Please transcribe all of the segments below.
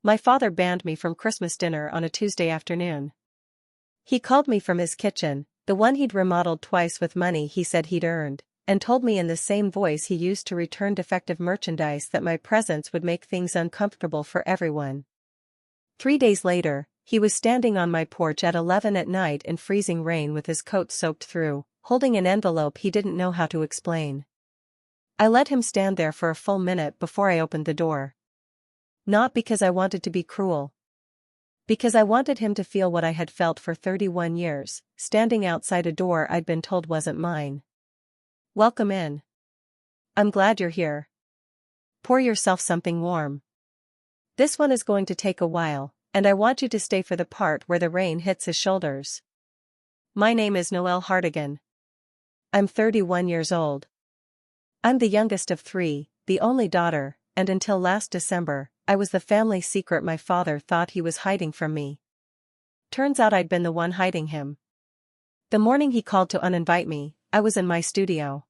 My father banned me from Christmas dinner on a Tuesday afternoon. He called me from his kitchen, the one he'd remodeled twice with money he said he'd earned, and told me in the same voice he used to return defective merchandise that my presence would make things uncomfortable for everyone. 3 days later, he was standing on my porch at 11 at night in freezing rain with his coat soaked through, holding an envelope he didn't know how to explain. I let him stand there for a full minute before I opened the door. Not because I wanted to be cruel. Because I wanted him to feel what I had felt for 31 years, standing outside a door I'd been told wasn't mine. Welcome in. I'm glad you're here. Pour yourself something warm. This one is going to take a while, and I want you to stay for the part where the rain hits his shoulders. My name is Noelle Hartigan. I'm 31 years old. I'm the youngest of 3, the only daughter, and until last December, I was the family secret my father thought he was hiding from me. Turns out I'd been the one hiding him. The morning he called to uninvite me, I was in my studio.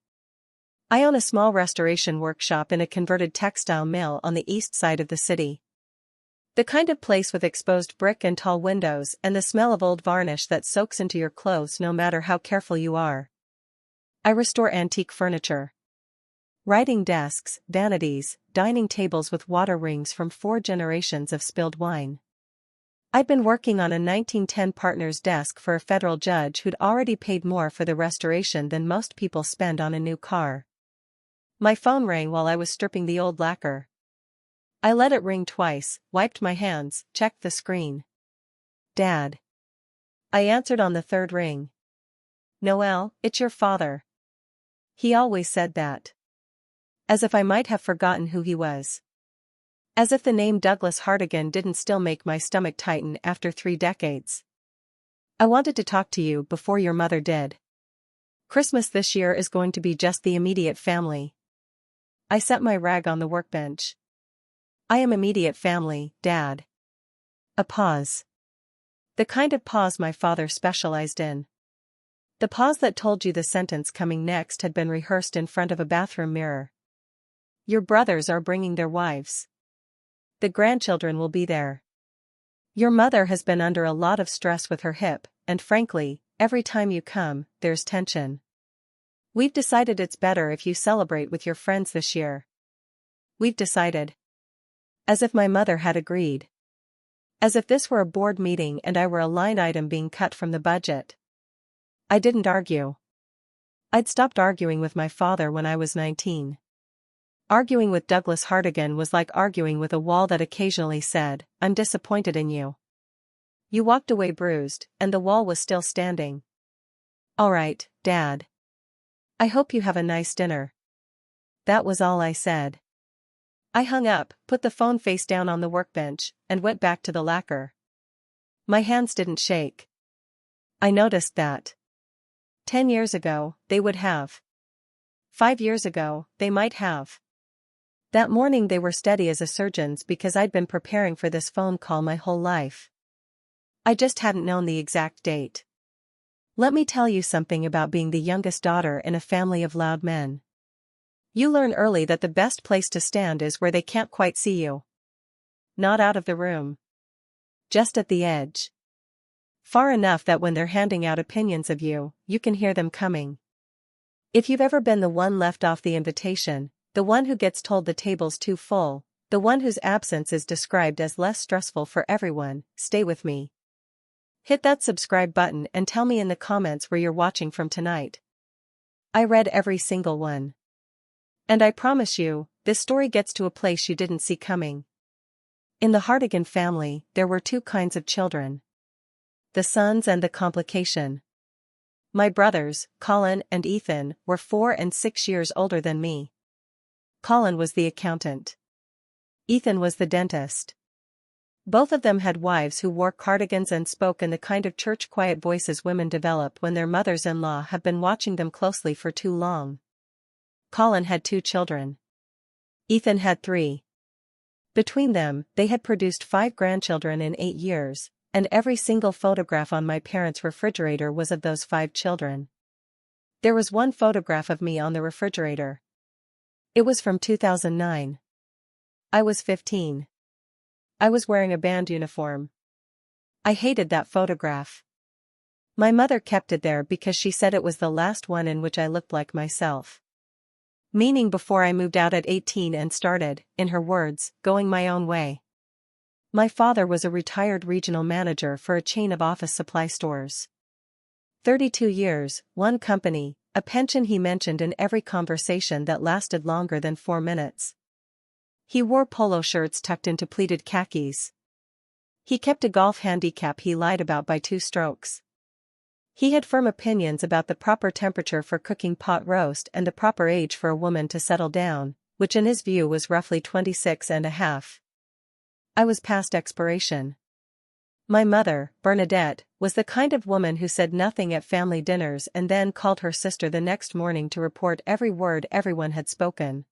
I own a small restoration workshop in a converted textile mill on the east side of the city. The kind of place with exposed brick and tall windows and the smell of old varnish that soaks into your clothes no matter how careful you are. I restore antique furniture. Writing desks, vanities, dining tables with water rings from 4 generations of spilled wine. I'd been working on a 1910 partner's desk for a federal judge who'd already paid more for the restoration than most people spend on a new car. My phone rang while I was stripping the old lacquer. I let it ring twice, wiped my hands, checked the screen. Dad. I answered on the 3rd ring. Noelle, it's your father. He always said that. As if I might have forgotten who he was. As if the name Douglas Hartigan didn't still make my stomach tighten after 3 decades. I wanted to talk to you before your mother did. Christmas this year is going to be just the immediate family. I set my rag on the workbench. I am immediate family, Dad. A pause. The kind of pause my father specialized in. The pause that told you the sentence coming next had been rehearsed in front of a bathroom mirror. Your brothers are bringing their wives. The grandchildren will be there. Your mother has been under a lot of stress with her hip, and frankly, every time you come, there's tension. We've decided it's better if you celebrate with your friends this year. We've decided. As if my mother had agreed. As if this were a board meeting and I were a line item being cut from the budget. I didn't argue. I'd stopped arguing with my father when I was 19. Arguing with Douglas Hartigan was like arguing with a wall that occasionally said, "I'm disappointed in you." You walked away bruised, and the wall was still standing. All right, Dad. I hope you have a nice dinner. That was all I said. I hung up, put the phone face down on the workbench, and went back to the lacquer. My hands didn't shake. I noticed that. 10 years ago, they would have. 5 years ago, they might have. That morning they were steady as a surgeon's because I'd been preparing for this phone call my whole life. I just hadn't known the exact date. Let me tell you something about being the youngest daughter in a family of loud men. You learn early that the best place to stand is where they can't quite see you. Not out of the room. Just at the edge. Far enough that when they're handing out opinions of you, you can hear them coming. If you've ever been the one left off the invitation, the one who gets told the table's too full, the one whose absence is described as less stressful for everyone, stay with me. Hit that subscribe button and tell me in the comments where you're watching from tonight. I read every single one. And I promise you, this story gets to a place you didn't see coming. In the Hartigan family, there were 2 kinds of children. The sons and the complication. My brothers, Colin and Ethan, were 4 and 6 years older than me. Colin was the accountant. Ethan was the dentist. Both of them had wives who wore cardigans and spoke in the kind of church quiet voices women develop when their mothers-in-law have been watching them closely for too long. Colin had 2 children. Ethan had 3. Between them, they had produced 5 grandchildren in 8 years, and every single photograph on my parents' refrigerator was of those 5 children. There was one photograph of me on the refrigerator. It was from 2009. I was 15. I was wearing a band uniform. I hated that photograph. My mother kept it there because she said it was the last one in which I looked like myself. Meaning before I moved out at 18 and started, in her words, going my own way. My father was a retired regional manager for a chain of office supply stores. 32 years, one company, a pension he mentioned in every conversation that lasted longer than 4 minutes. He wore polo shirts tucked into pleated khakis. He kept a golf handicap he lied about by 2 strokes. He had firm opinions about the proper temperature for cooking pot roast and the proper age for a woman to settle down, which in his view was roughly 26 and a half. I was past expiration. My mother, Bernadette, was the kind of woman who said nothing at family dinners and then called her sister the next morning to report every word everyone had spoken.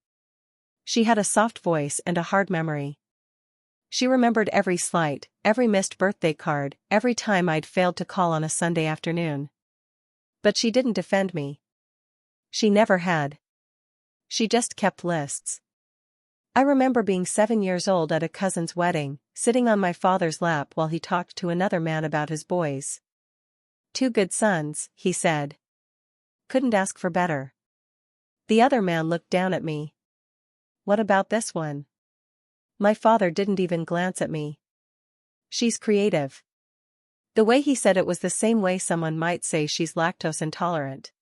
She had a soft voice and a hard memory. She remembered every slight, every missed birthday card, every time I'd failed to call on a Sunday afternoon. But she didn't defend me. She never had. She just kept lists. I remember being 7 years old at a cousin's wedding, sitting on my father's lap while he talked to another man about his boys. 2 good sons, he said. Couldn't ask for better. The other man looked down at me. What about this one? My father didn't even glance at me. She's creative. The way he said it was the same way someone might say she's lactose intolerant.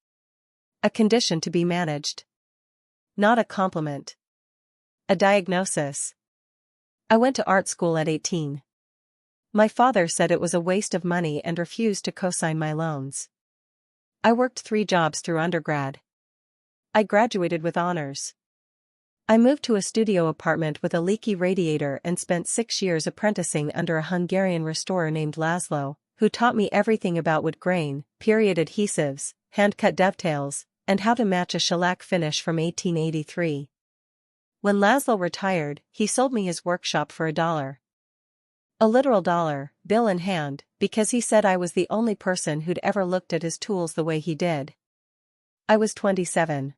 A condition to be managed. Not a compliment. A diagnosis. I went to art school at 18. My father said it was a waste of money and refused to co-sign my loans. I worked 3 jobs through undergrad. I graduated with honors. I moved to a studio apartment with a leaky radiator and spent 6 years apprenticing under a Hungarian restorer named Laszlo, who taught me everything about wood grain, period adhesives, hand-cut dovetails, and how to match a shellac finish from 1883. When Laszlo retired, he sold me his workshop for $1. A literal dollar, bill in hand, because he said I was the only person who'd ever looked at his tools the way he did. I was 27.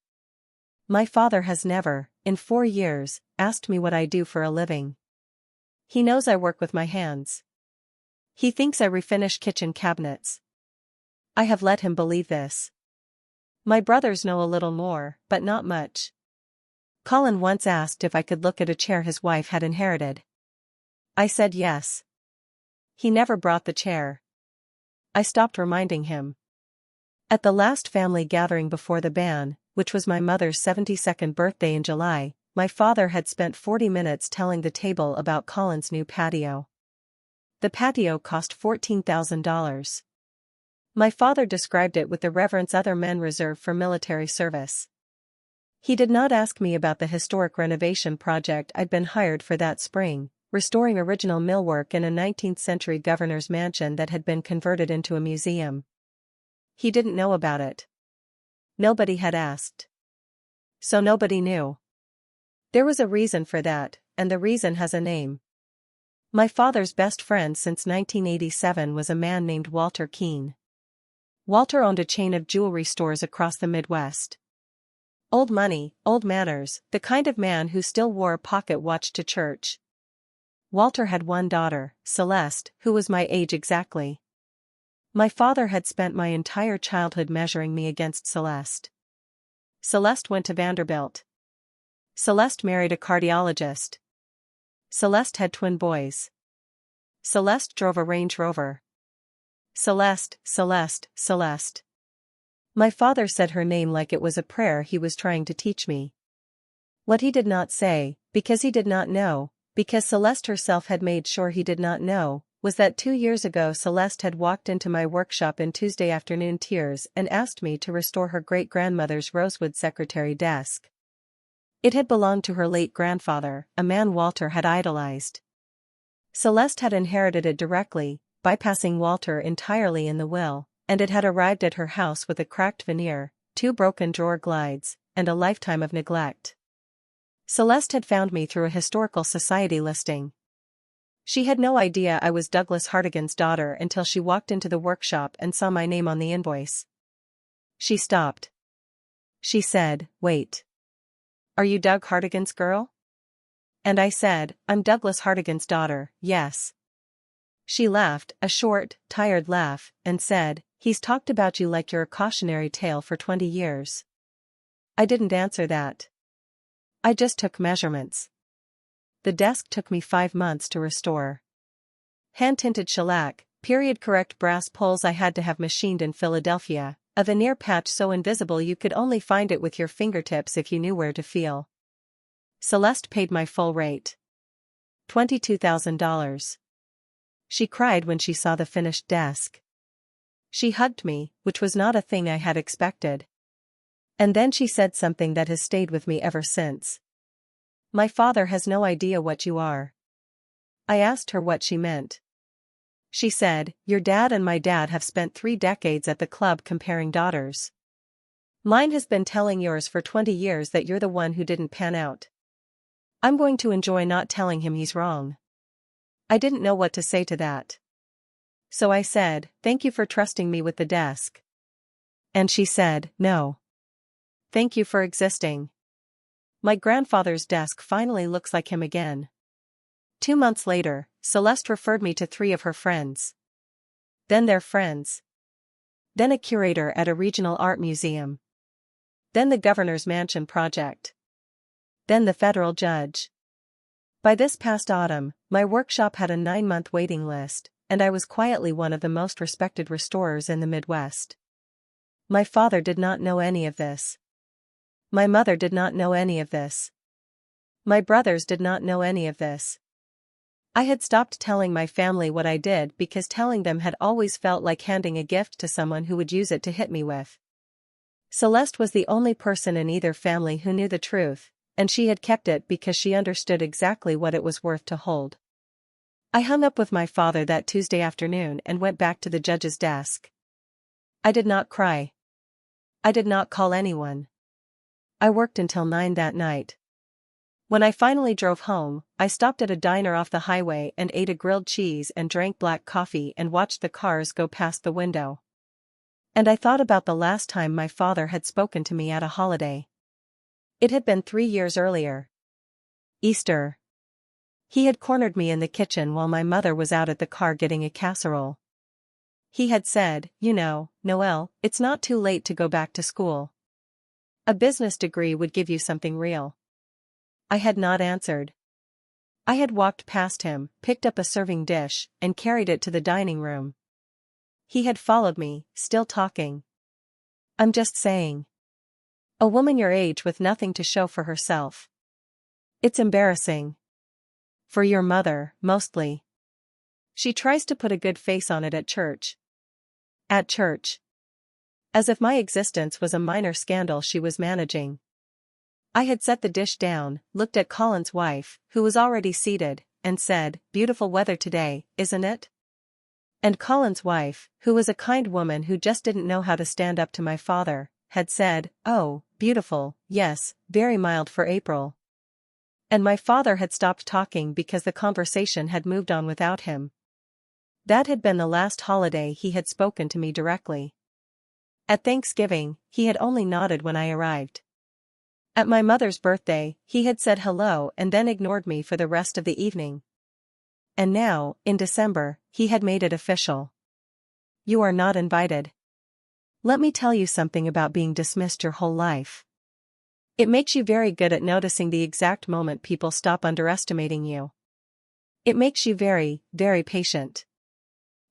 My father has never, in 4 years, asked me what I do for a living. He knows I work with my hands. He thinks I refinish kitchen cabinets. I have let him believe this. My brothers know a little more, but not much. Colin once asked if I could look at a chair his wife had inherited. I said yes. He never brought the chair. I stopped reminding him. At the last family gathering before the ban, which was my mother's 72nd birthday in July, my father had spent 40 minutes telling the table about Colin's new patio. The patio cost $14,000. My father described it with the reverence other men reserve for military service. He did not ask me about the historic renovation project I'd been hired for that spring, restoring original millwork in a 19th-century governor's mansion that had been converted into a museum. He didn't know about it. Nobody had asked. So nobody knew. There was a reason for that, and the reason has a name. My father's best friend since 1987 was a man named Walter Keene. Walter owned a chain of jewelry stores across the Midwest. Old money, old manners, the kind of man who still wore a pocket watch to church. Walter had one daughter, Celeste, who was my age exactly. My father had spent my entire childhood measuring me against Celeste. Celeste went to Vanderbilt. Celeste married a cardiologist. Celeste had twin boys. Celeste drove a Range Rover. Celeste, Celeste, Celeste. My father said her name like it was a prayer he was trying to teach me. What he did not say, because he did not know, because Celeste herself had made sure he did not know, was that 2 years ago Celeste had walked into my workshop in Tuesday afternoon tears and asked me to restore her great-grandmother's rosewood secretary desk. It had belonged to her late grandfather, a man Walter had idolized. Celeste had inherited it directly, bypassing Walter entirely in the will, and it had arrived at her house with a cracked veneer, 2 broken drawer glides, and a lifetime of neglect. Celeste had found me through a historical society listing. She had no idea I was Douglas Hartigan's daughter until she walked into the workshop and saw my name on the invoice. She stopped. She said, "Wait. Are you Doug Hartigan's girl?" And I said, I'm Douglas Hartigan's daughter, yes. She laughed, a short, tired laugh, and said, he's talked about you like you're a cautionary tale for 20 years. I didn't answer that. I just took measurements. The desk took me 5 months to restore. Hand-tinted shellac, period-correct brass poles I had to have machined in Philadelphia, a veneer patch so invisible you could only find it with your fingertips if you knew where to feel. Celeste paid my full rate. $22,000. She cried when she saw the finished desk. She hugged me, which was not a thing I had expected. And then she said something that has stayed with me ever since. My father has no idea what you are. I asked her what she meant. She said, your dad and my dad have spent 3 decades at the club comparing daughters. Mine has been telling yours for 20 years that you're the one who didn't pan out. I'm going to enjoy not telling him he's wrong. I didn't know what to say to that. So I said, thank you for trusting me with the desk. And she said, no. Thank you for existing. My grandfather's desk finally looks like him again. 2 months later, Celeste referred me to 3 of her friends. Then their friends. Then a curator at a regional art museum. Then the governor's mansion project. Then the federal judge. By this past autumn, my workshop had a 9-month waiting list, and I was quietly one of the most respected restorers in the Midwest. My father did not know any of this. My mother did not know any of this. My brothers did not know any of this. I had stopped telling my family what I did because telling them had always felt like handing a gift to someone who would use it to hit me with. Celeste was the only person in either family who knew the truth, and she had kept it because she understood exactly what it was worth to hold. I hung up with my father that Tuesday afternoon and went back to the judge's desk. I did not cry. I did not call anyone. I worked until 9 that night. When I finally drove home, I stopped at a diner off the highway and ate a grilled cheese and drank black coffee and watched the cars go past the window. And I thought about the last time my father had spoken to me at a holiday. It had been 3 years earlier. Easter. He had cornered me in the kitchen while my mother was out at the car getting a casserole. He had said, you know, Noelle, it's not too late to go back to school. A business degree would give you something real. I had not answered. I had walked past him, picked up a serving dish, and carried it to the dining room. He had followed me, still talking. I'm just saying. A woman your age with nothing to show for herself. It's embarrassing. For your mother, mostly. She tries to put a good face on it at church. At church. As if my existence was a minor scandal she was managing. I had set the dish down, looked at Colin's wife, who was already seated, and said, beautiful weather today, isn't it? And Colin's wife, who was a kind woman who just didn't know how to stand up to my father, had said, oh, beautiful, yes, very mild for April. And my father had stopped talking because the conversation had moved on without him. That had been the last holiday he had spoken to me directly. At Thanksgiving, he had only nodded when I arrived. At my mother's birthday, he had said hello and then ignored me for the rest of the evening. And now, in December, he had made it official. You are not invited. Let me tell you something about being dismissed your whole life. It makes you very good at noticing the exact moment people stop underestimating you. It makes you very, very patient.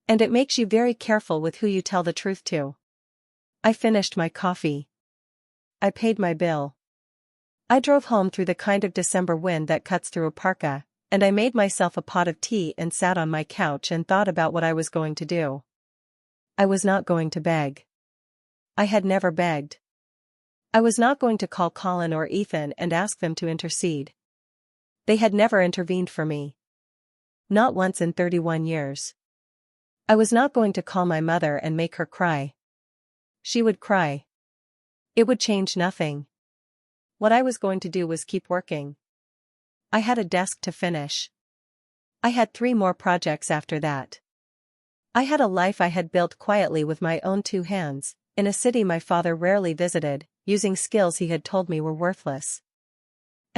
And it makes you very careful with who you tell the truth to. I finished my coffee. I paid my bill. I drove home through the kind of December wind that cuts through a parka, and I made myself a pot of tea and sat on my couch and thought about what I was going to do. I was not going to beg. I had never begged. I was not going to call Colin or Ethan and ask them to intercede. They had never intervened for me. Not once in 31 years. I was not going to call my mother and make her cry. She would cry. It would change nothing. What I was going to do was keep working. I had a desk to finish. I had 3 more projects after that. I had a life I had built quietly with my own 2 hands, in a city my father rarely visited, using skills he had told me were worthless.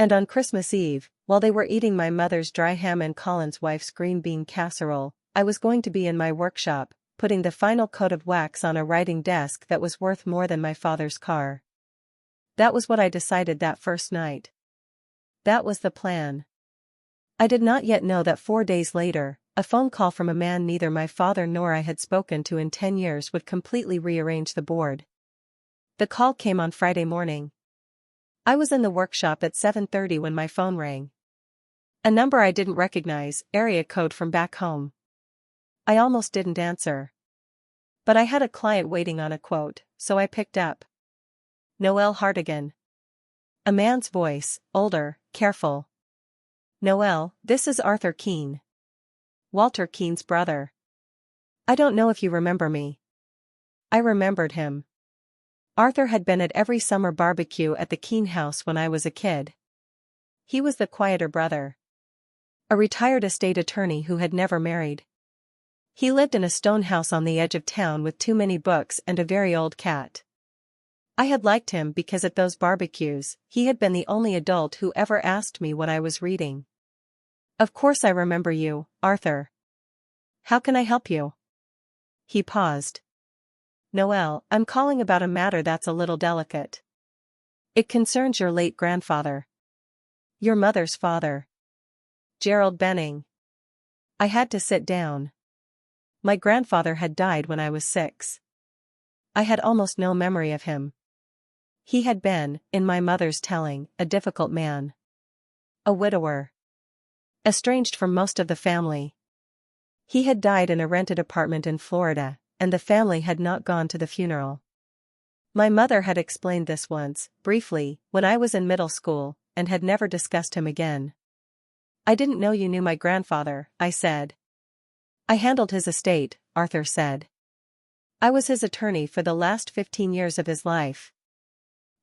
And on Christmas Eve, while they were eating my mother's dry ham and Colin's wife's green bean casserole, I was going to be in my workshop, putting the final coat of wax on a writing desk that was worth more than my father's car. That was what I decided that first night. That was the plan. I did not yet know that 4 days later, a phone call from a man neither my father nor I had spoken to in 10 years would completely rearrange the board. The call came on Friday morning. I was in the workshop at 7:30 when my phone rang. A number I didn't recognize, area code from back home. I almost didn't answer. But I had a client waiting on a quote, so I picked up. Noelle Hartigan. A man's voice, older, careful. Noelle, this is Arthur Keene. Walter Keene's brother. I don't know if you remember me. I remembered him. Arthur had been at every summer barbecue at the Keene house when I was a kid. He was the quieter brother. A retired estate attorney who had never married. He lived in a stone house on the edge of town with too many books and a very old cat. I had liked him because at those barbecues, he had been the only adult who ever asked me what I was reading. Of course I remember you, Arthur. How can I help you? He paused. Noelle, I'm calling about a matter that's a little delicate. It concerns your late grandfather. Your mother's father. Gerald Benning. I had to sit down. My grandfather had died when I was 6. I had almost no memory of him. He had been, in my mother's telling, a difficult man. A widower. Estranged from most of the family. He had died in a rented apartment in Florida, and the family had not gone to the funeral. My mother had explained this once, briefly, when I was in middle school, and had never discussed him again. I didn't know you knew my grandfather, I said. I handled his estate, Arthur said. I was his attorney for the last 15 years of his life.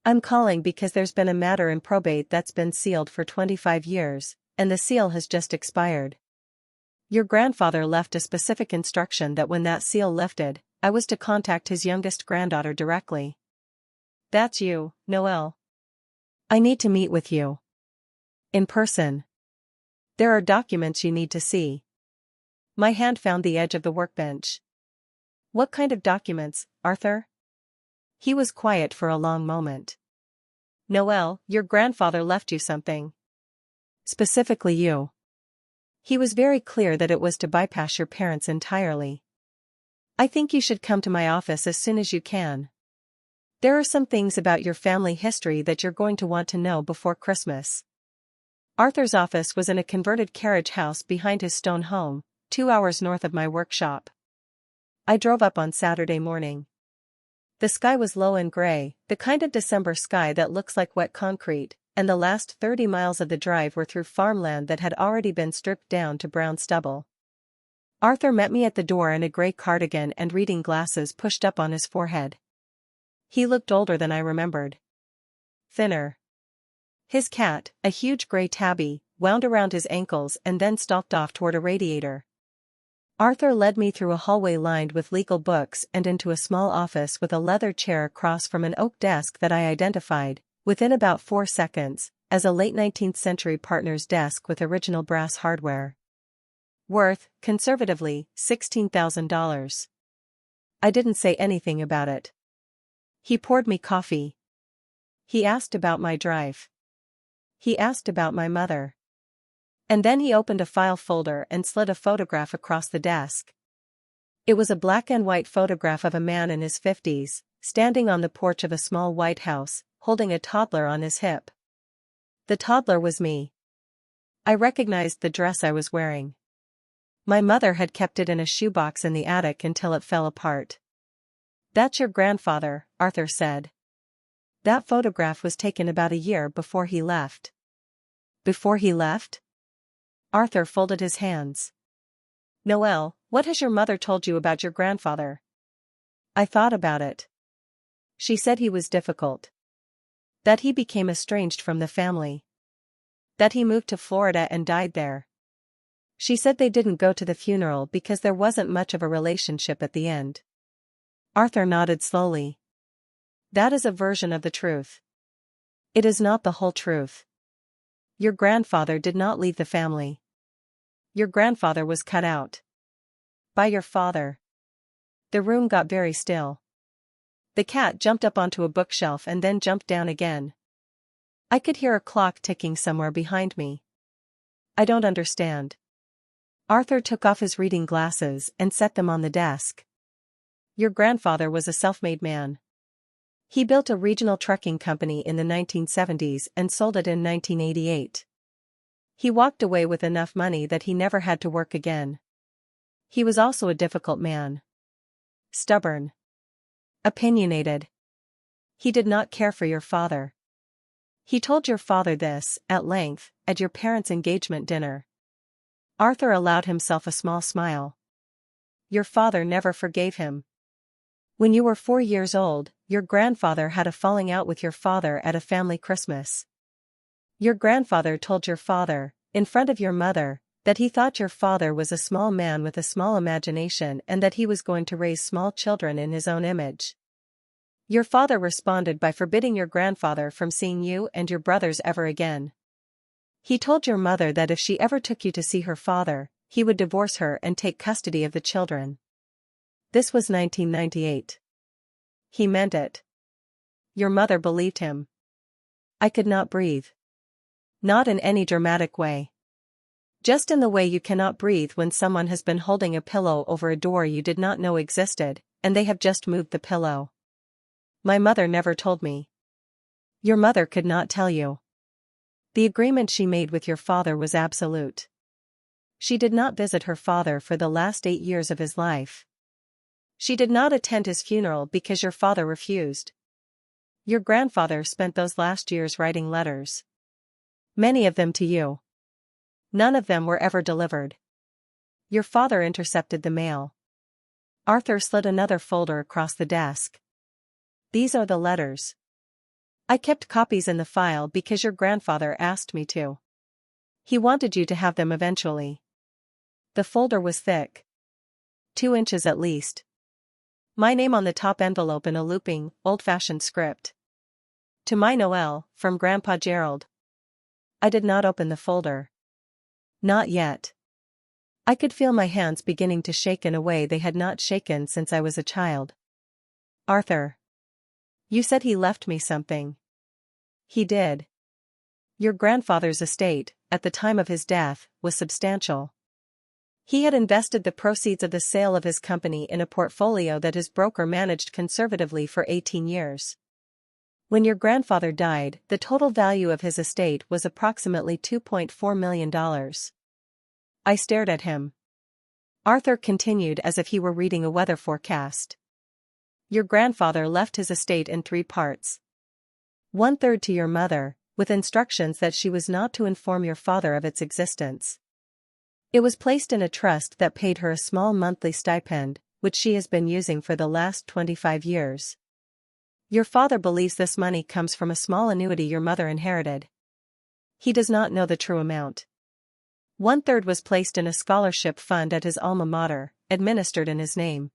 I'm calling because there's been a matter in probate that's been sealed for 25 years, and the seal has just expired. Your grandfather left a specific instruction that when that seal lifted, I was to contact his youngest granddaughter directly. That's you, Noelle. I need to meet with you. In person. There are documents you need to see. My hand found the edge of the workbench. What kind of documents, Arthur? He was quiet for a long moment. Noelle, your grandfather left you something. Specifically you. He was very clear that it was to bypass your parents entirely. I think you should come to my office as soon as you can. There are some things about your family history that you're going to want to know before Christmas. Arthur's office was in a converted carriage house behind his stone home, 2 hours north of my workshop. I drove up on Saturday morning. The sky was low and gray, the kind of December sky that looks like wet concrete, and the last 30 miles of the drive were through farmland that had already been stripped down to brown stubble. Arthur met me at the door in a gray cardigan and reading glasses pushed up on his forehead. He looked older than I remembered. Thinner. His cat, a huge gray tabby, wound around his ankles and then stalked off toward a radiator. Arthur led me through a hallway lined with legal books and into a small office with a leather chair across from an oak desk that I identified, within about 4 seconds, as a late 19th century partner's desk with original brass hardware. Worth, conservatively, $16,000. I didn't say anything about it. He poured me coffee. He asked about my drive. He asked about my mother. And then he opened a file folder and slid a photograph across the desk. It was a black and white photograph of a man in his 50s, standing on the porch of a small white house, holding a toddler on his hip. The toddler was me. I recognized the dress I was wearing. My mother had kept it in a shoebox in the attic until it fell apart. That's your grandfather, Arthur said. That photograph was taken about a year before he left. Before he left? Arthur folded his hands. Noelle, what has your mother told you about your grandfather? I thought about it. She said he was difficult. That he became estranged from the family. That he moved to Florida and died there. She said they didn't go to the funeral because there wasn't much of a relationship at the end. Arthur nodded slowly. That is a version of the truth. It is not the whole truth. Your grandfather did not leave the family. Your grandfather was cut out. By your father. The room got very still. The cat jumped up onto a bookshelf and then jumped down again. I could hear a clock ticking somewhere behind me. I don't understand. Arthur took off his reading glasses and set them on the desk. Your grandfather was a self-made man. He built a regional trucking company in the 1970s and sold it in 1988. He walked away with enough money that he never had to work again. He was also a difficult man. Stubborn. Opinionated. He did not care for your father. He told your father this, at length, at your parents' engagement dinner. Arthur allowed himself a small smile. Your father never forgave him. When you were 4 years old, your grandfather had a falling out with your father at a family Christmas. Your grandfather told your father, in front of your mother, that he thought your father was a small man with a small imagination and that he was going to raise small children in his own image. Your father responded by forbidding your grandfather from seeing you and your brothers ever again. He told your mother that if she ever took you to see her father, he would divorce her and take custody of the children. This was 1998. He meant it. Your mother believed him. I could not breathe. Not in any dramatic way. Just in the way you cannot breathe when someone has been holding a pillow over a door you did not know existed, and they have just moved the pillow. My mother never told me. Your mother could not tell you. The agreement she made with your father was absolute. She did not visit her father for the last 8 years of his life. She did not attend his funeral because your father refused. Your grandfather spent those last years writing letters. Many of them to you. None of them were ever delivered. Your father intercepted the mail. Arthur slid another folder across the desk. These are the letters. I kept copies in the file because your grandfather asked me to. He wanted you to have them eventually. The folder was thick. 2 inches at least. My name on the top envelope in a looping, old-fashioned script. To my Noelle, from Grandpa Gerald. I did not open the folder. Not yet. I could feel my hands beginning to shake in a way they had not shaken since I was a child. Arthur. You said he left me something. He did. Your grandfather's estate, at the time of his death, was substantial. He had invested the proceeds of the sale of his company in a portfolio that his broker managed conservatively for 18 years. When your grandfather died, the total value of his estate was approximately $2.4 million. I stared at him. Arthur continued as if he were reading a weather forecast. Your grandfather left his estate in 3 parts. 1/3 to your mother, with instructions that she was not to inform your father of its existence. It was placed in a trust that paid her a small monthly stipend, which she has been using for the last 25 years. Your father believes this money comes from a small annuity your mother inherited. He does not know the true amount. 1/3 was placed in a scholarship fund at his alma mater, administered in his name.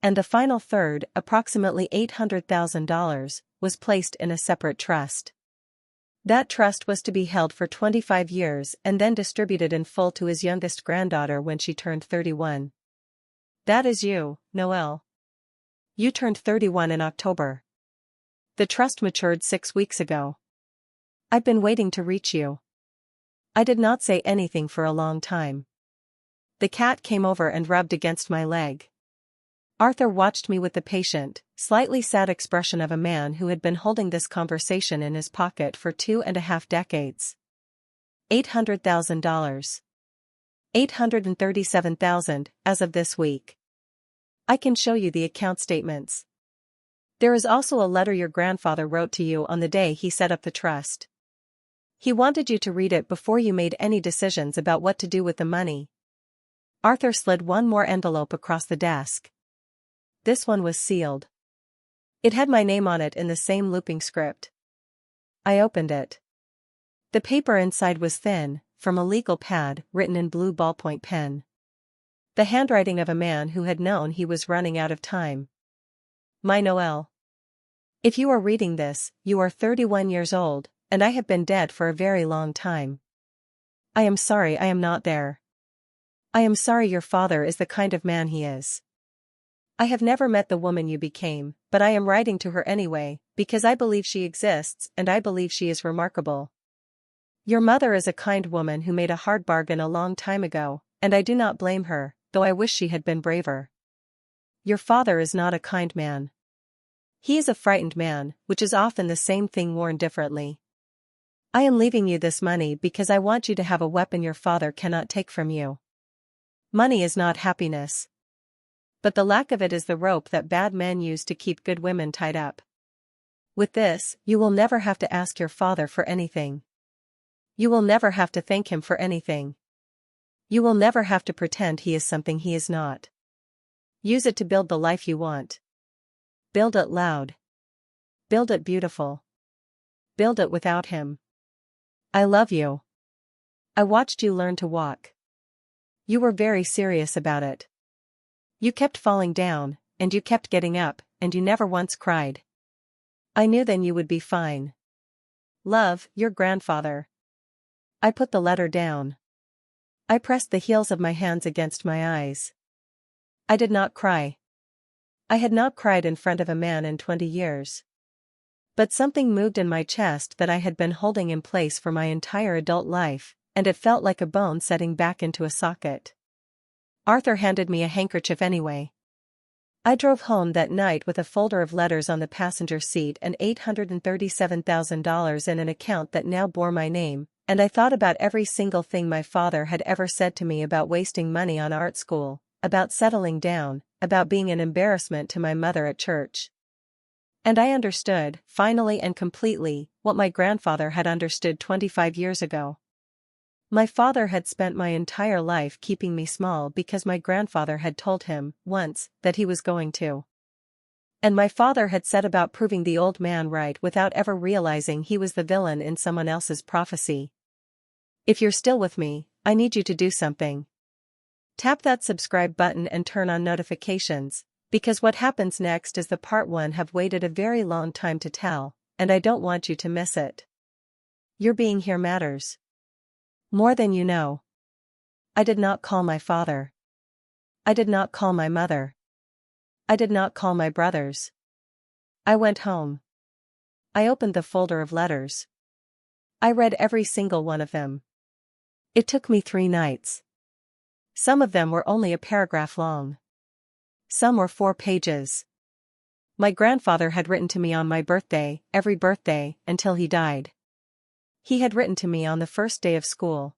And the final third, approximately $800,000, was placed in a separate trust. That trust was to be held for 25 years and then distributed in full to his youngest granddaughter when she turned 31. That is you, Noelle. You turned 31 in October. The trust matured 6 weeks ago. I've been waiting to reach you. I did not say anything for a long time. The cat came over and rubbed against my leg. Arthur watched me with the patient, slightly sad expression of a man who had been holding this conversation in his pocket for 2.5 decades. $800,000. $837,000, as of this week. I can show you the account statements. There is also a letter your grandfather wrote to you on the day he set up the trust. He wanted you to read it before you made any decisions about what to do with the money. Arthur slid one more envelope across the desk. This one was sealed. It had my name on it in the same looping script. I opened it. The paper inside was thin, from a legal pad written in blue ballpoint pen. The handwriting of a man who had known he was running out of time. My Noelle. If you are reading this, you are 31 years old, and I have been dead for a very long time. I am sorry I am not there. I am sorry your father is the kind of man he is. I have never met the woman you became, but I am writing to her anyway, because I believe she exists and I believe she is remarkable. Your mother is a kind woman who made a hard bargain a long time ago, and I do not blame her, though I wish she had been braver. Your father is not a kind man. He is a frightened man, which is often the same thing worn differently. I am leaving you this money because I want you to have a weapon your father cannot take from you. Money is not happiness. But the lack of it is the rope that bad men use to keep good women tied up. With this, you will never have to ask your father for anything. You will never have to thank him for anything. You will never have to pretend he is something he is not. Use it to build the life you want. Build it loud. Build it beautiful. Build it without him. I love you. I watched you learn to walk. You were very serious about it. You kept falling down, and you kept getting up, and you never once cried. I knew then you would be fine. Love, your grandfather. I put the letter down. I pressed the heels of my hands against my eyes. I did not cry. I had not cried in front of a man in 20 years. But something moved in my chest that I had been holding in place for my entire adult life, and it felt like a bone setting back into a socket. Arthur handed me a handkerchief anyway. I drove home that night with a folder of letters on the passenger seat and $837,000 in an account that now bore my name, and I thought about every single thing my father had ever said to me about wasting money on art school, about settling down, about being an embarrassment to my mother at church. And I understood, finally and completely, what my grandfather had understood 25 years ago. My father had spent my entire life keeping me small because my grandfather had told him, once, that he was going to. And my father had set about proving the old man right without ever realizing he was the villain in someone else's prophecy. If you're still with me, I need you to do something. Tap that subscribe button and turn on notifications, because what happens next is the part 1 have waited a very long time to tell, and I don't want you to miss it. Your being here matters. More than you know. I did not call my father. I did not call my mother. I did not call my brothers. I went home. I opened the folder of letters. I read every single one of them. It took me 3 nights. Some of them were only a paragraph long. Some were 4 pages. My grandfather had written to me on my birthday, every birthday, until he died. He had written to me on the first day of school.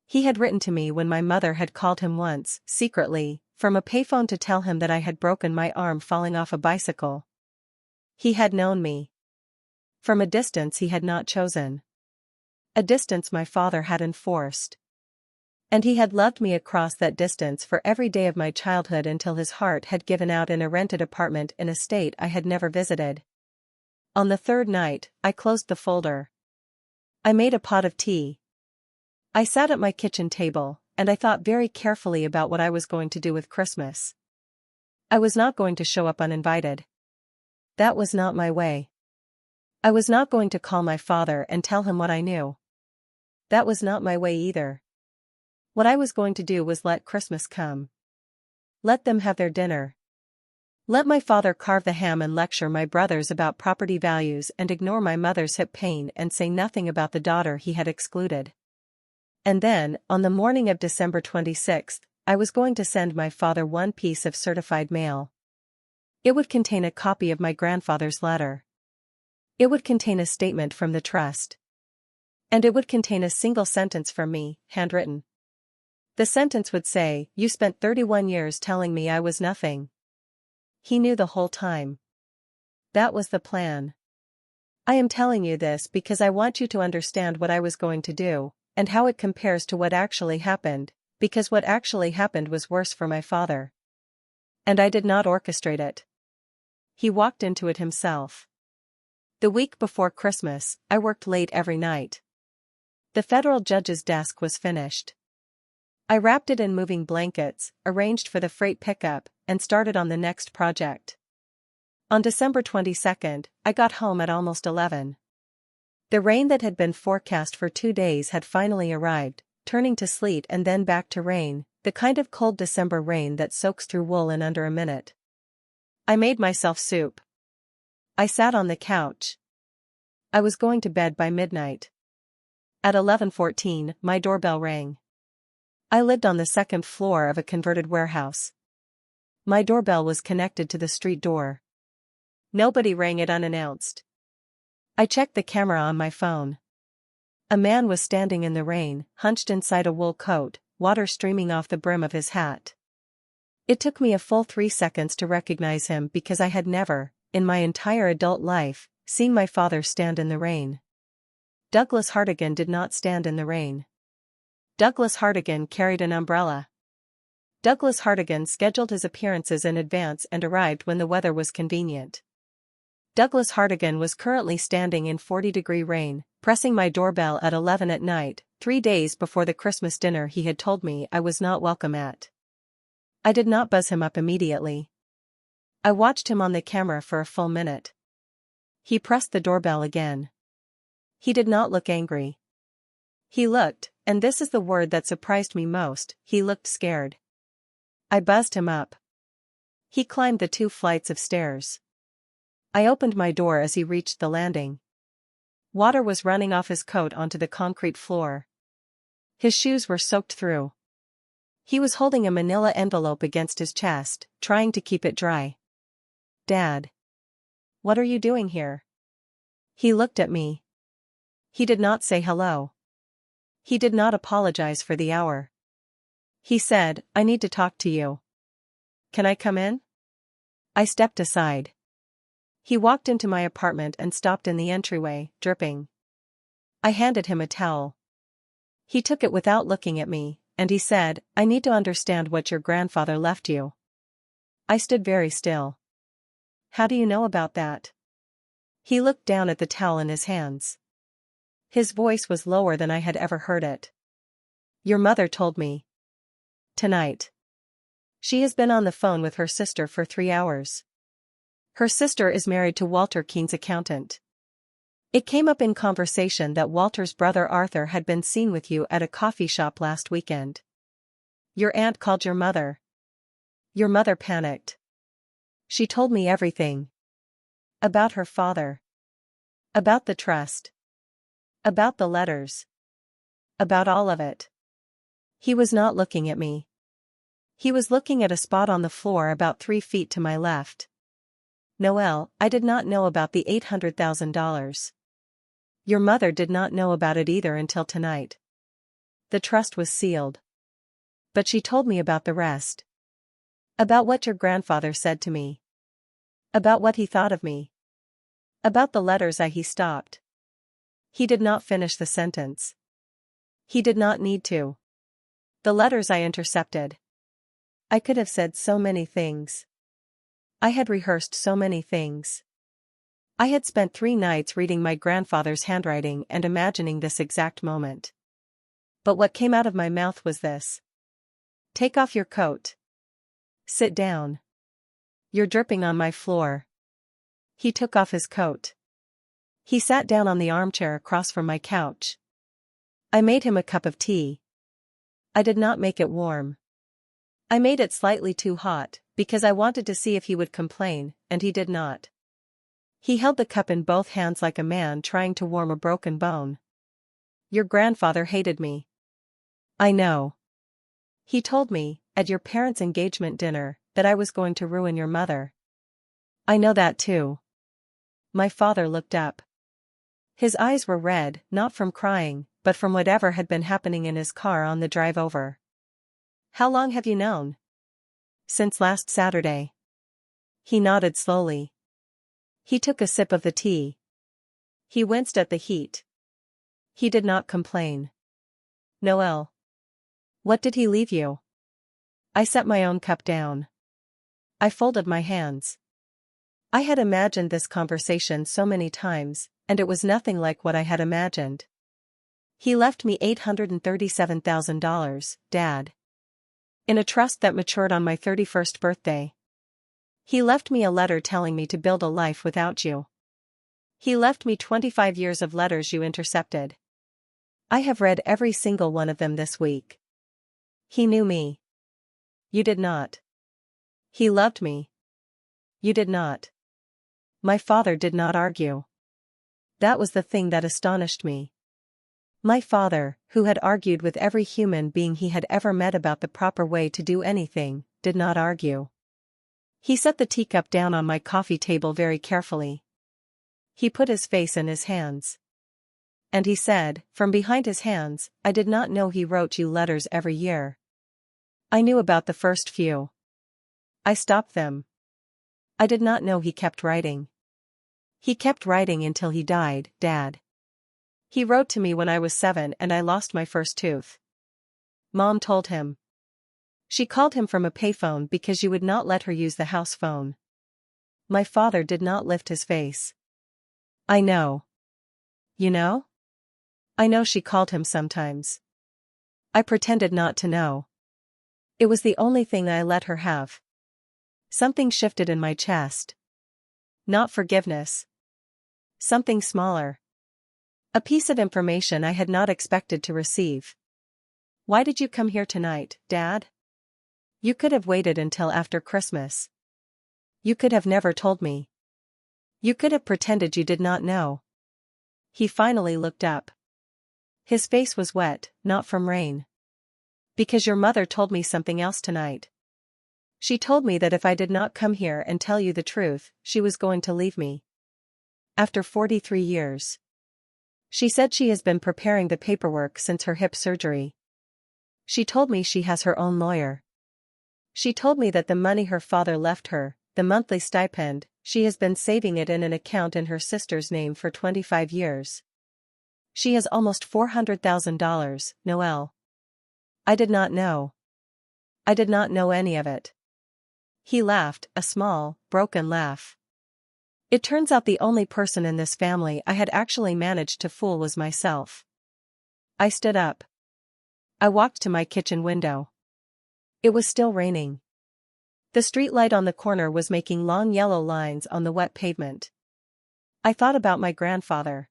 He had written to me when my mother had called him once, secretly, from a payphone to tell him that I had broken my arm falling off a bicycle. He had known me. From a distance he had not chosen. A distance my father had enforced. And he had loved me across that distance for every day of my childhood until his heart had given out in a rented apartment in a state I had never visited. On the 3rd night, I closed the folder. I made a pot of tea. I sat at my kitchen table, and I thought very carefully about what I was going to do with Christmas. I was not going to show up uninvited. That was not my way. I was not going to call my father and tell him what I knew. That was not my way either. What I was going to do was let Christmas come. Let them have their dinner. Let my father carve the ham and lecture my brothers about property values and ignore my mother's hip pain and say nothing about the daughter he had excluded. And then, on the morning of December 26th, I was going to send my father one piece of certified mail. It would contain a copy of my grandfather's letter. It would contain a statement from the trust. And it would contain a single sentence from me, handwritten. The sentence would say, "You spent 31 years telling me I was nothing." He knew the whole time. That was the plan. I am telling you this because I want you to understand what I was going to do, and how it compares to what actually happened, because what actually happened was worse for my father. And I did not orchestrate it. He walked into it himself. The week before Christmas, I worked late every night. The federal judge's desk was finished. I wrapped it in moving blankets, arranged for the freight pickup, and started on the next project. On December 22nd, I got home at almost 11. The rain that had been forecast for 2 days had finally arrived, turning to sleet and then back to rain, the kind of cold December rain that soaks through wool in under a minute. I made myself soup. I sat on the couch. I was going to bed by midnight. At 11:14, my doorbell rang. I lived on the second floor of a converted warehouse. My doorbell was connected to the street door. Nobody rang it unannounced. I checked the camera on my phone. A man was standing in the rain, hunched inside a wool coat, water streaming off the brim of his hat. It took me a full 3 seconds to recognize him because I had never, in my entire adult life, seen my father stand in the rain. Douglas Hartigan did not stand in the rain. Douglas Hartigan carried an umbrella. Douglas Hartigan scheduled his appearances in advance and arrived when the weather was convenient. Douglas Hartigan was currently standing in 40-degree rain, pressing my doorbell at 11 at night, 3 days before the Christmas dinner he had told me I was not welcome at. I did not buzz him up immediately. I watched him on the camera for a full minute. He pressed the doorbell again. He did not look angry. He looked, and this is the word that surprised me most, he looked scared. I buzzed him up. He climbed the 2 flights of stairs. I opened my door as he reached the landing. Water was running off his coat onto the concrete floor. His shoes were soaked through. He was holding a manila envelope against his chest, trying to keep it dry. "Dad. What are you doing here?" He looked at me. He did not say hello. He did not apologize for the hour. He said, "I need to talk to you. Can I come in?" I stepped aside. He walked into my apartment and stopped in the entryway, dripping. I handed him a towel. He took it without looking at me, and he said, "I need to understand what your grandfather left you." I stood very still. "How do you know about that?" He looked down at the towel in his hands. His voice was lower than I had ever heard it. "Your mother told me. Tonight. She has been on the phone with her sister for 3 hours. Her sister is married to Walter Keene's accountant. It came up in conversation that Walter's brother Arthur had been seen with you at a coffee shop last weekend. Your aunt called your mother. Your mother panicked. She told me everything. About her father. About the trust. About the letters. About all of it." He was not looking at me. He was looking at a spot on the floor about 3 feet to my left. "Noelle, I did not know about the $800,000. Your mother did not know about it either until tonight. The trust was sealed. But she told me about the rest. About what your grandfather said to me. About what he thought of me. About the letters he stopped." He did not finish the sentence. He did not need to. The letters I intercepted. I could have said so many things. I had rehearsed so many things. I had spent 3 nights reading my grandfather's handwriting and imagining this exact moment. But what came out of my mouth was this. "Take off your coat. Sit down. You're dripping on my floor." He took off his coat. He sat down on the armchair across from my couch. I made him a cup of tea. I did not make it warm. I made it slightly too hot, because I wanted to see if he would complain, and he did not. He held the cup in both hands like a man trying to warm a broken bone. "Your grandfather hated me." "I know. He told me, at your parents' engagement dinner, that I was going to ruin your mother." "I know that too." My father looked up. His eyes were red, not from crying, but from whatever had been happening in his car on the drive over. "How long have you known?" "Since last Saturday." He nodded slowly. He took a sip of the tea. He winced at the heat. He did not complain. "Noelle. What did he leave you?" I set my own cup down. I folded my hands. I had imagined this conversation so many times, and it was nothing like what I had imagined. "He left me $837,000, Dad. In a trust that matured on my 31st birthday. He left me a letter telling me to build a life without you. He left me 25 years of letters you intercepted. I have read every single one of them this week. He knew me. You did not. He loved me. You did not. My father did not argue. That was the thing that astonished me. My father, who had argued with every human being he had ever met about the proper way to do anything, did not argue. He set the teacup down on my coffee table very carefully. He put his face in his hands. And he said, from behind his hands, I did not know he wrote you letters every year. I knew about the first few. I stopped them. I did not know he kept writing. He kept writing until he died, Dad. He wrote to me when I was 7 and I lost my first tooth. Mom told him. She called him from a payphone because you would not let her use the house phone. My father did not lift his face. I know. You know? I know she called him sometimes. I pretended not to know. It was the only thing I let her have. Something shifted in my chest. Not forgiveness. Something smaller. A piece of information I had not expected to receive. Why did you come here tonight, Dad? You could have waited until after Christmas. You could have never told me. You could have pretended you did not know. He finally looked up. His face was wet, not from rain. Because your mother told me something else tonight. She told me that if I did not come here and tell you the truth, she was going to leave me. After 43 years. She said she has been preparing the paperwork since her hip surgery. She told me she has her own lawyer. She told me that the money her father left her, the monthly stipend, she has been saving it in an account in her sister's name for 25 years. She has almost $400,000, Noelle. I did not know. I did not know any of it. He laughed, a small, broken laugh. It turns out the only person in this family I had actually managed to fool was myself. I stood up. I walked to my kitchen window. It was still raining. The streetlight on the corner was making long yellow lines on the wet pavement. I thought about my grandfather.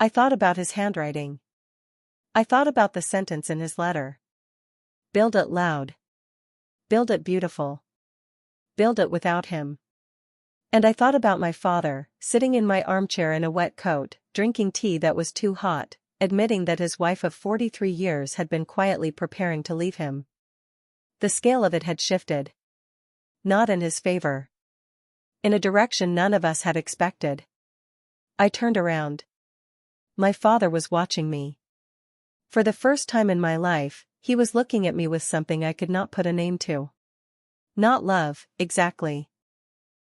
I thought about his handwriting. I thought about the sentence in his letter. Build it loud. Build it beautiful. Build it without him. And I thought about my father, sitting in my armchair in a wet coat, drinking tea that was too hot, admitting that his wife of 43 years had been quietly preparing to leave him. The scale of it had shifted. Not in his favor. In a direction none of us had expected. I turned around. My father was watching me. For the first time in my life, he was looking at me with something I could not put a name to. Not love, exactly.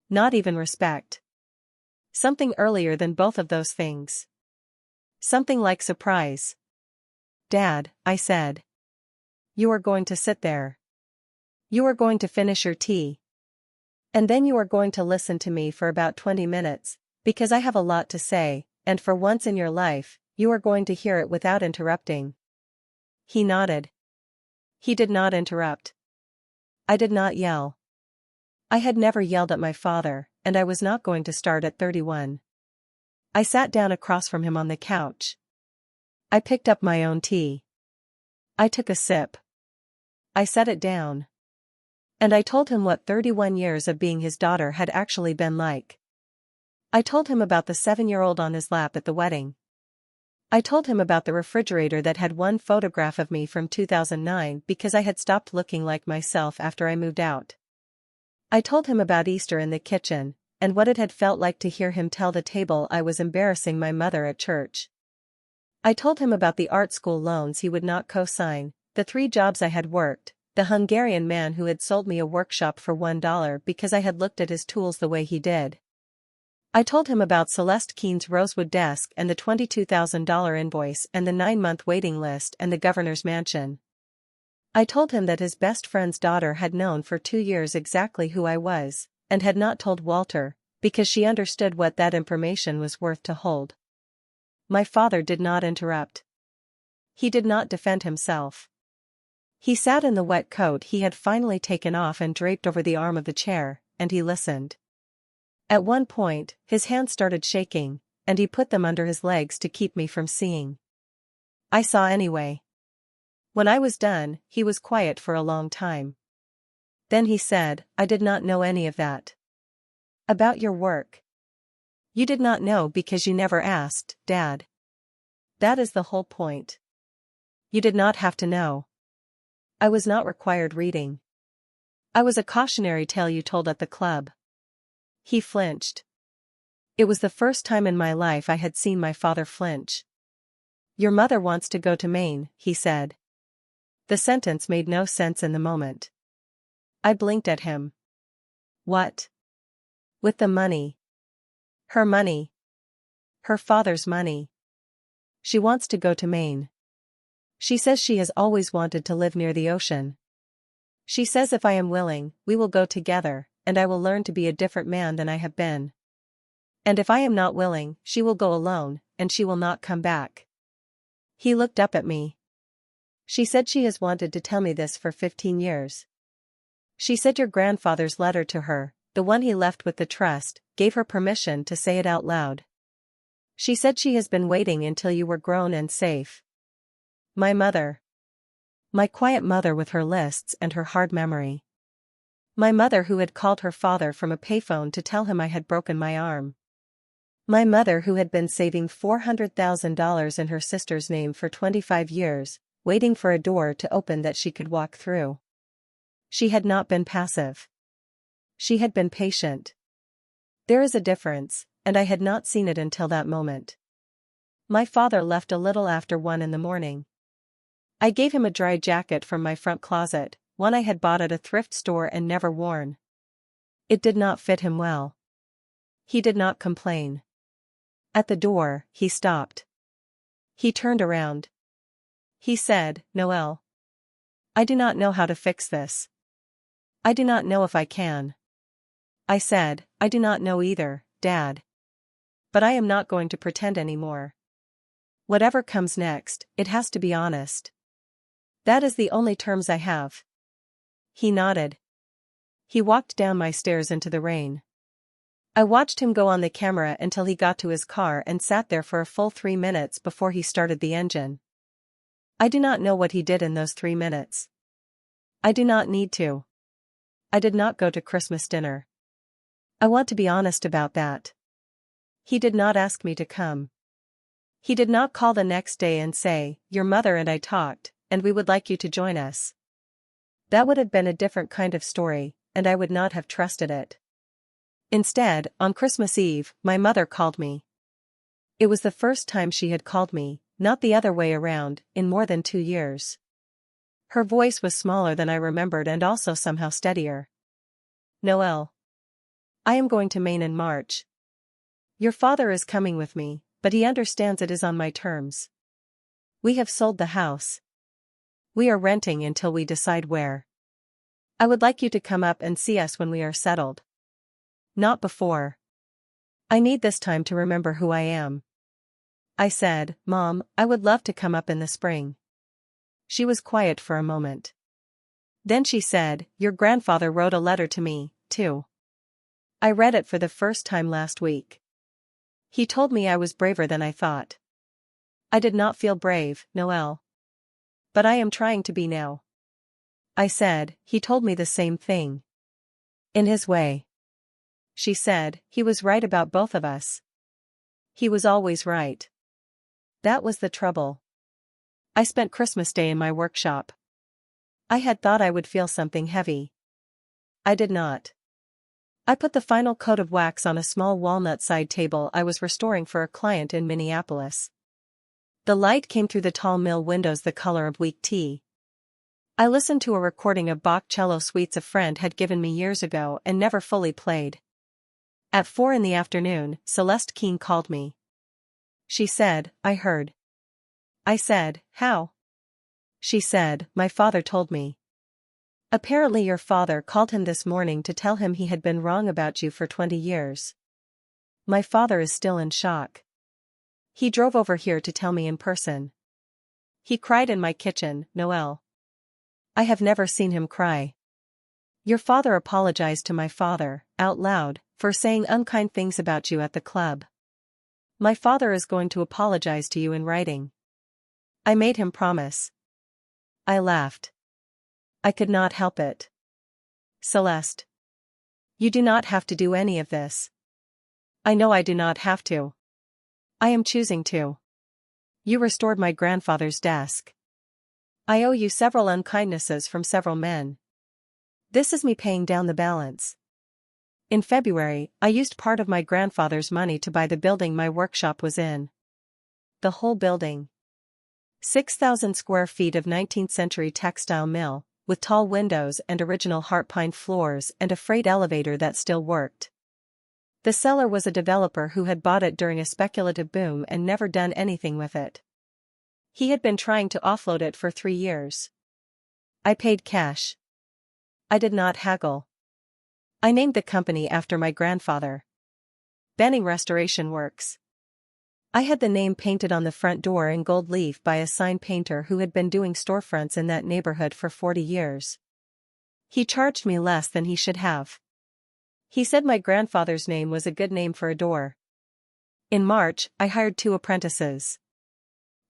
Not even respect. Something earlier than both of those things. Something like surprise. Dad, I said. You are going to sit there. You are going to finish your tea. And then you are going to listen to me for about 20 minutes, because I have a lot to say, and for once in your life, you are going to hear it without interrupting. He nodded. He did not interrupt. I did not yell. I had never yelled at my father, and I was not going to start at 31. I sat down across from him on the couch. I picked up my own tea. I took a sip. I set it down. And I told him what 31 years of being his daughter had actually been like. I told him about the 7-year-old on his lap at the wedding. I told him about the refrigerator that had one photograph of me from 2009 because I had stopped looking like myself after I moved out. I told him about Easter in the kitchen, and what it had felt like to hear him tell the table I was embarrassing my mother at church. I told him about the art school loans he would not co-sign, the 3 jobs I had worked, the Hungarian man who had sold me a workshop for $1 because I had looked at his tools the way he did. I told him about Celeste Keene's rosewood desk and the $22,000 invoice and the 9-month waiting list and the governor's mansion. I told him that his best friend's daughter had known for 2 years exactly who I was, and had not told Walter, because she understood what that information was worth to hold. My father did not interrupt. He did not defend himself. He sat in the wet coat he had finally taken off and draped over the arm of the chair, and he listened. At one point, his hands started shaking, and he put them under his legs to keep me from seeing. I saw anyway. When I was done, he was quiet for a long time. Then he said, "I did not know any of that. About your work. You did not know because you never asked, Dad. That is the whole point. You did not have to know. I was not required reading. I was a cautionary tale you told at the club." He flinched. It was the first time in my life I had seen my father flinch. "Your mother wants to go to Maine," he said. The sentence made no sense in the moment. I blinked at him. What? With the money? Her money? Her father's money? She wants to go to Maine. She says she has always wanted to live near the ocean. She says if I am willing, we will go together, and I will learn to be a different man than I have been. And if I am not willing, she will go alone, and she will not come back. He looked up at me. She said she has wanted to tell me this for 15 years. She said your grandfather's letter to her, the one he left with the trust, gave her permission to say it out loud. She said she has been waiting until you were grown and safe. My mother. My quiet mother with her lists and her hard memory. My mother who had called her father from a payphone to tell him I had broken my arm. My mother who had been saving $400,000 in her sister's name for 25 years, waiting for a door to open that she could walk through. She had not been passive. She had been patient. There is a difference, and I had not seen it until that moment. My father left a little after 1 in the morning. I gave him a dry jacket from my front closet, one I had bought at a thrift store and never worn. It did not fit him well. He did not complain. At the door, he stopped. He turned around. He said, "Noelle, I do not know how to fix this. I do not know if I can." I said, "I do not know either, Dad. But I am not going to pretend anymore. Whatever comes next, it has to be honest. That is the only terms I have." He nodded. He walked down my stairs into the rain. I watched him go on the camera until he got to his car and sat there for a full 3 minutes before he started the engine. I do not know what he did in those 3 minutes. I do not need to. I did not go to Christmas dinner. I want to be honest about that. He did not ask me to come. He did not call the next day and say, "Your mother and I talked, and we would like you to join us." That would have been a different kind of story, and I would not have trusted it. Instead, on Christmas Eve, my mother called me. It was the first time she had called me, not the other way around, in more than 2 years. Her voice was smaller than I remembered and also somehow steadier. "Noelle, I am going to Maine in March. Your father is coming with me, but he understands it is on my terms. We have sold the house. We are renting until we decide where. I would like you to come up and see us when we are settled. Not before. I need this time to remember who I am." I said, "Mom, I would love to come up in the spring." She was quiet for a moment. Then she said, "Your grandfather wrote a letter to me, too. I read it for the first time last week. He told me I was braver than I thought. I did not feel brave, Noelle. But I am trying to be now." I said, "He told me the same thing. In his way." She said, "He was right about both of us. He was always right." That was the trouble. I spent Christmas Day in my workshop. I had thought I would feel something heavy. I did not. I put the final coat of wax on a small walnut side table I was restoring for a client in Minneapolis. The light came through the tall mill windows the color of weak tea. I listened to a recording of Bach cello suites a friend had given me years ago and never fully played. At 4 in the afternoon, Celeste Keene called me. She said, "I heard." I said, "How?" She said, "My father told me. Apparently your father called him this morning to tell him he had been wrong about you for 20 years. My father is still in shock. He drove over here to tell me in person. He cried in my kitchen, Noelle. I have never seen him cry. Your father apologized to my father, out loud, for saying unkind things about you at the club. My father is going to apologize to you in writing. I made him promise. I laughed. I could not help it. Celeste. You do not have to do any of this. I know I do not have to. I am choosing to. You restored my grandfather's desk. I owe you several unkindnesses from several men. This is me paying down the balance. In February, I used part of my grandfather's money to buy the building my workshop was in. The whole building. 6,000 square feet of 19th century textile mill, with tall windows and original heart pine floors and a freight elevator that still worked. The seller was a developer who had bought it during a speculative boom and never done anything with it. He had been trying to offload it for 3 years. I paid cash. I did not haggle. I named the company after my grandfather. Benning Restoration Works. I had the name painted on the front door in gold leaf by a sign painter who had been doing storefronts in that neighborhood for 40 years. He charged me less than he should have. He said my grandfather's name was a good name for a door. In March, I hired 2 apprentices.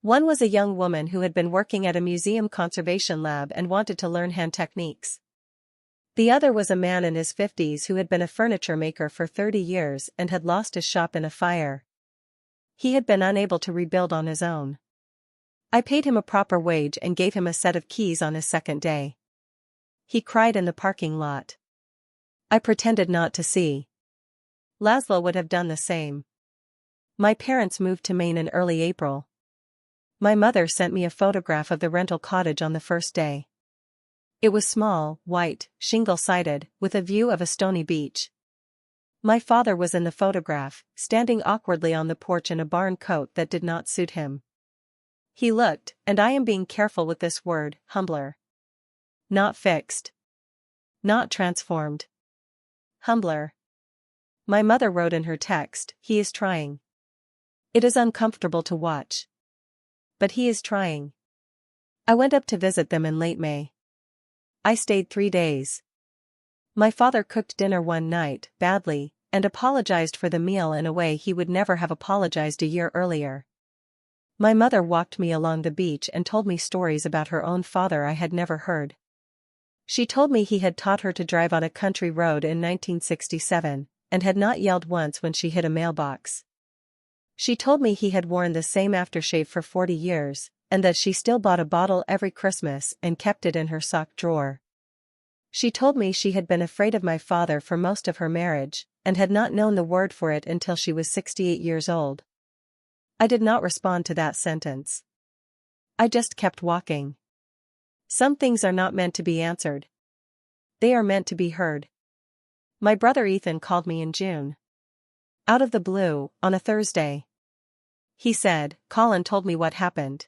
One was a young woman who had been working at a museum conservation lab and wanted to learn hand techniques. The other was a man in his 50s who had been a furniture maker for 30 years and had lost his shop in a fire. He had been unable to rebuild on his own. I paid him a proper wage and gave him a set of keys on his second day. He cried in the parking lot. I pretended not to see. Laszlo would have done the same. My parents moved to Maine in early April. My mother sent me a photograph of the rental cottage on the first day. It was small, white, shingle-sided, with a view of a stony beach. My father was in the photograph, standing awkwardly on the porch in a barn coat that did not suit him. He looked, and I am being careful with this word, humbler. Not fixed. Not transformed. Humbler. My mother wrote in her text, "He is trying. It is uncomfortable to watch. But he is trying." I went up to visit them in late May. I stayed 3 days. My father cooked dinner one night, badly, and apologized for the meal in a way he would never have apologized a year earlier. My mother walked me along the beach and told me stories about her own father I had never heard. She told me he had taught her to drive on a country road in 1967, and had not yelled once when she hit a mailbox. She told me he had worn the same aftershave for 40 years, and that she still bought a bottle every Christmas and kept it in her sock drawer. She told me she had been afraid of my father for most of her marriage, and had not known the word for it until she was 68 years old. I did not respond to that sentence. I just kept walking. Some things are not meant to be answered. They are meant to be heard. My brother Ethan called me in June. Out of the blue, on a Thursday. He said, "Colin told me what happened."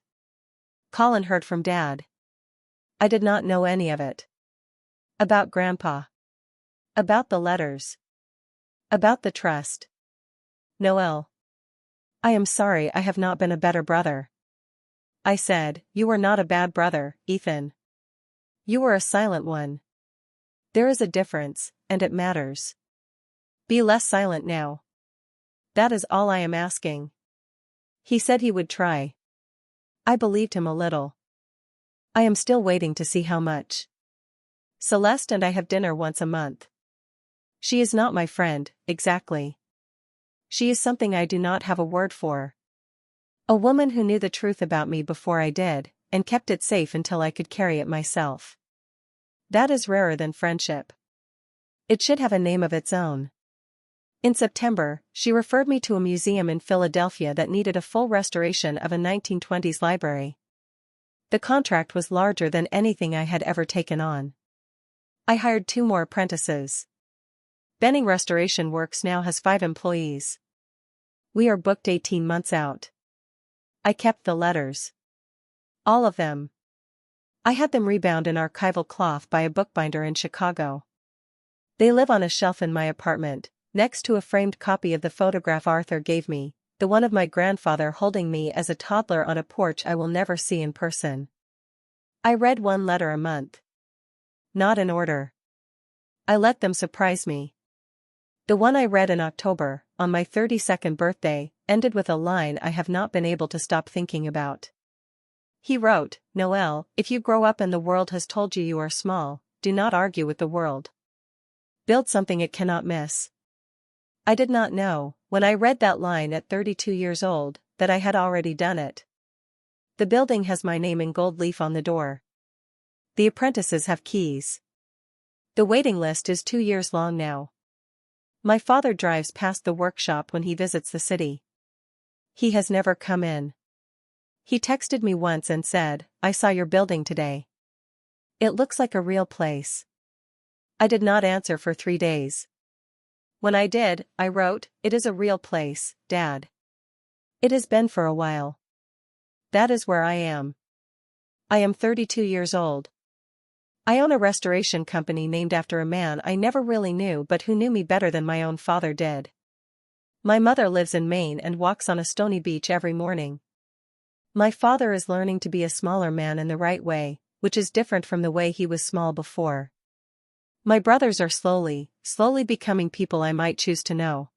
Colin heard from Dad. I did not know any of it. About Grandpa. About the letters. About the trust. Noelle. I am sorry I have not been a better brother. I said, "You were not a bad brother, Ethan. You were a silent one. There is a difference, and it matters. Be less silent now. That is all I am asking." He said he would try. I believed him a little. I am still waiting to see how much. Celeste and I have dinner once a month. She is not my friend, exactly. She is something I do not have a word for. A woman who knew the truth about me before I did, and kept it safe until I could carry it myself. That is rarer than friendship. It should have a name of its own. In September, she referred me to a museum in Philadelphia that needed a full restoration of a 1920s library. The contract was larger than anything I had ever taken on. I hired 2 more apprentices. Benning Restoration Works now has 5 employees. We are booked 18 months out. I kept the letters. All of them. I had them rebound in archival cloth by a bookbinder in Chicago. They live on a shelf in my apartment, next to a framed copy of the photograph Arthur gave me, the one of my grandfather holding me as a toddler on a porch I will never see in person. I read 1 letter a month. Not in order. I let them surprise me. The one I read in October, on my 32nd birthday, ended with a line I have not been able to stop thinking about. He wrote, "Noelle, if you grow up and the world has told you you are small, do not argue with the world. Build something it cannot miss." I did not know, when I read that line at 32 years old, that I had already done it. The building has my name in gold leaf on the door. The apprentices have keys. The waiting list is 2 years long now. My father drives past the workshop when he visits the city. He has never come in. He texted me once and said, "I saw your building today. It looks like a real place." I did not answer for 3 days. When I did, I wrote, "It is a real place, Dad. It has been for a while. That is where I am. I am 32 years old. I own a restoration company named after a man I never really knew but who knew me better than my own father did. My mother lives in Maine and walks on a stony beach every morning. My father is learning to be a smaller man in the right way, which is different from the way he was small before. My brothers are slowly becoming people I might choose to know.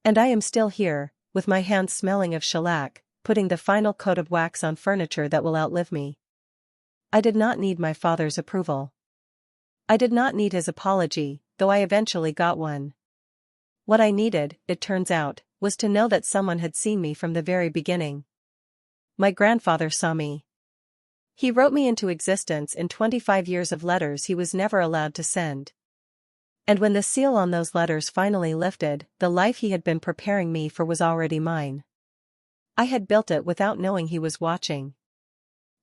And I am still here, with my hands smelling of shellac, putting the final coat of wax on furniture that will outlive me. I did not need my father's approval. I did not need his apology, though I eventually got one. What I needed, it turns out, was to know that someone had seen me from the very beginning. My grandfather saw me. He wrote me into existence in 25 years of letters he was never allowed to send. And when the seal on those letters finally lifted, the life he had been preparing me for was already mine. I had built it without knowing he was watching.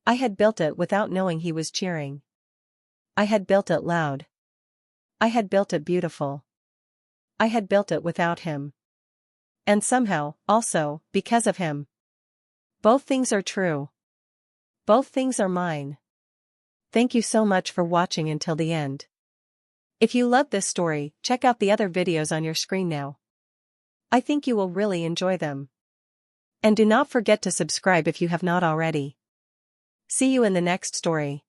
I had built it without knowing he was cheering. I had built it loud. I had built it beautiful. I had built it without him. And somehow, also, because of him. Both things are true. Both things are mine. Thank you so much for watching until the end. If you loved this story, check out the other videos on your screen now. I think you will really enjoy them. And do not forget to subscribe if you have not already. See you in the next story.